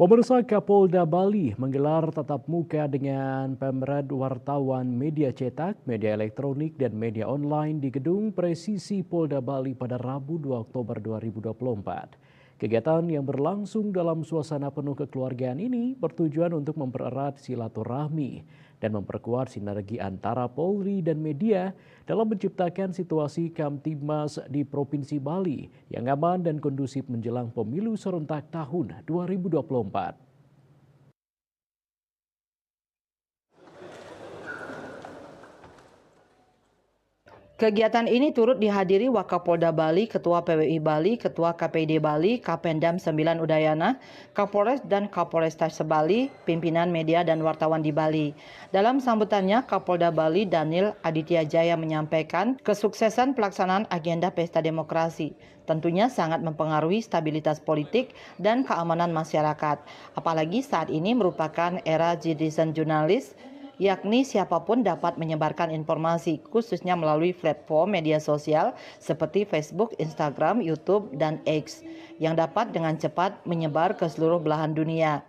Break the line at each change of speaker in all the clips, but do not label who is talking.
Pemirsa, Kapolda Bali menggelar tatap muka dengan pemeran wartawan media cetak, media elektronik, dan media online di Gedung Presisi Polda Bali pada Rabu 2 Oktober 2024. Kegiatan yang berlangsung dalam suasana penuh kekeluargaan ini bertujuan untuk mempererat silaturahmi dan memperkuat sinergi antara Polri dan media dalam menciptakan situasi Kamtibmas di Provinsi Bali yang aman dan kondusif menjelang pemilu serentak tahun 2024.
Kegiatan ini turut dihadiri Wakapolda Bali, Ketua PWI Bali, Ketua KPD Bali, Kapendam 9 Udayana, Kapolres dan Kapolrestas Bali, pimpinan media dan wartawan di Bali. Dalam sambutannya, Kapolda Bali Daniel Aditya Jaya menyampaikan kesuksesan pelaksanaan agenda Pesta Demokrasi tentunya sangat mempengaruhi stabilitas politik dan keamanan masyarakat. Apalagi saat ini merupakan era citizen jurnalis, yakni siapapun dapat menyebarkan informasi khususnya melalui platform media sosial seperti Facebook, Instagram, YouTube, dan X yang dapat dengan cepat menyebar ke seluruh belahan dunia.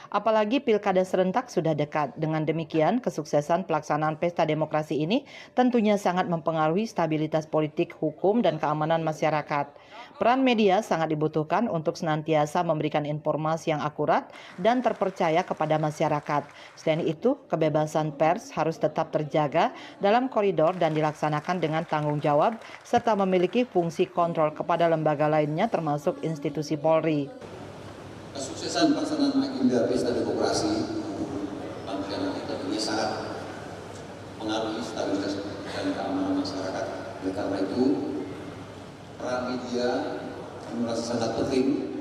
Apalagi pilkada serentak sudah dekat. Dengan demikian, kesuksesan pelaksanaan pesta demokrasi ini tentunya sangat mempengaruhi stabilitas politik, hukum, dan keamanan masyarakat. Peran media sangat dibutuhkan untuk senantiasa memberikan informasi yang akurat dan terpercaya kepada masyarakat. Selain itu, kebebasan pers harus tetap terjaga dalam koridor dan dilaksanakan dengan tanggung jawab serta memiliki fungsi kontrol kepada lembaga lainnya termasuk institusi Polri.
Kesuksesan pelaksanaan agenda pesta demokrasi bangsa kita tentunya sangat mengaruhi stabilitas dan keamanan masyarakat. Oleh karena itu, peran media merasa sangat penting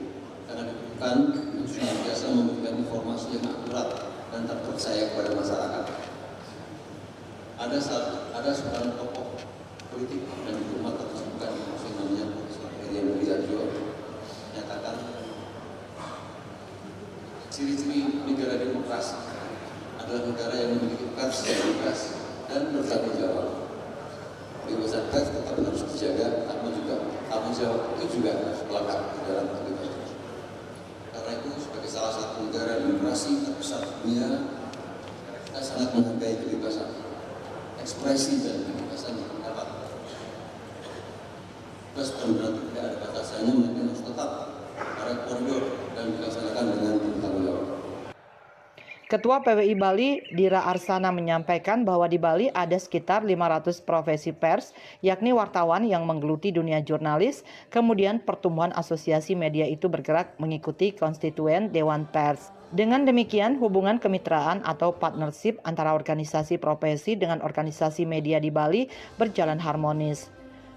karena dibutuhkan untuk senantiasa memberikan informasi yang akurat dan terpercaya kepada masyarakat. Ada seorang tokoh politik dan diplomat atau bukan yang namanya Herian Widarjo menyatakan ciri-ciri negara demokrasi adalah negara yang memiliki pers yang bebas dan bertanggung jawab. Kebebasan pers tetap harus dijaga, namun juga tanggung jawab itu juga harus melekat di dalam kebebasan. Karena itu, sebagai salah satu negara demokrasi terbesar dunia, kita sangat menghargai kebebasan ekspresi dan kebebasan yang dapat. Pers benar-benar tidak ada batasannya, mereka harus tetap pada koridor dan dilaksanakan dengan bertanggung jawab.
Ketua PWI Bali, Dira Arsana menyampaikan bahwa di Bali ada sekitar 500 profesi pers, yakni wartawan yang menggeluti dunia jurnalis, kemudian pertumbuhan asosiasi media itu bergerak mengikuti konstituen Dewan Pers. Dengan demikian, hubungan kemitraan atau partnership antara organisasi profesi dengan organisasi media di Bali berjalan harmonis.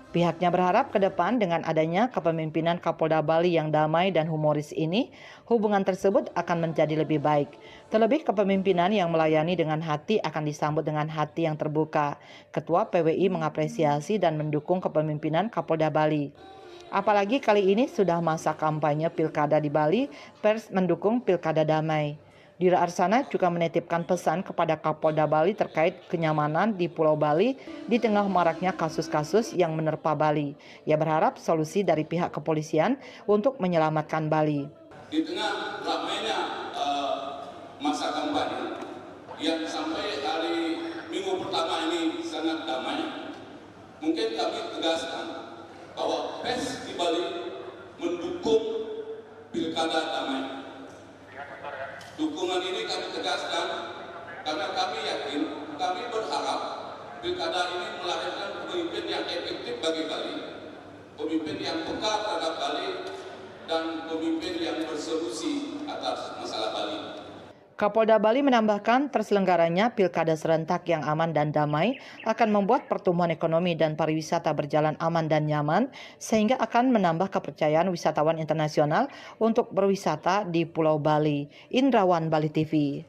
Pihaknya berharap ke depan dengan adanya kepemimpinan Kapolda Bali yang damai dan humoris ini, hubungan tersebut akan menjadi lebih baik. Terlebih kepemimpinan yang melayani dengan hati akan disambut dengan hati yang terbuka. Ketua PWI mengapresiasi dan mendukung kepemimpinan Kapolda Bali. Apalagi kali ini sudah masa kampanye pilkada di Bali, pers mendukung pilkada damai. Dira Arsana juga menitipkan pesan kepada Kapolda Bali terkait kenyamanan di Pulau Bali di tengah maraknya kasus-kasus yang menerpa Bali. Ia berharap solusi dari pihak kepolisian untuk menyelamatkan Bali.
Di tengah ramainya masa kampanye yang sampai hari minggu pertama ini sangat damai, mungkin kami tegaskan bahwa pers di Bali mendukung pilkada damai. Dukungan ini kami tegaskan karena kami yakin, kami berharap pilkada ini melahirkan pemimpin yang efektif bagi Bali, pemimpin yang peka terhadap Bali, dan pemimpin yang bersolusi atas masalah Bali.
Kapolda Bali menambahkan terselenggaranya pilkada serentak yang aman dan damai akan membuat pertumbuhan ekonomi dan pariwisata berjalan aman dan nyaman sehingga akan menambah kepercayaan wisatawan internasional untuk berwisata di Pulau Bali. Indrawan, Bali TV.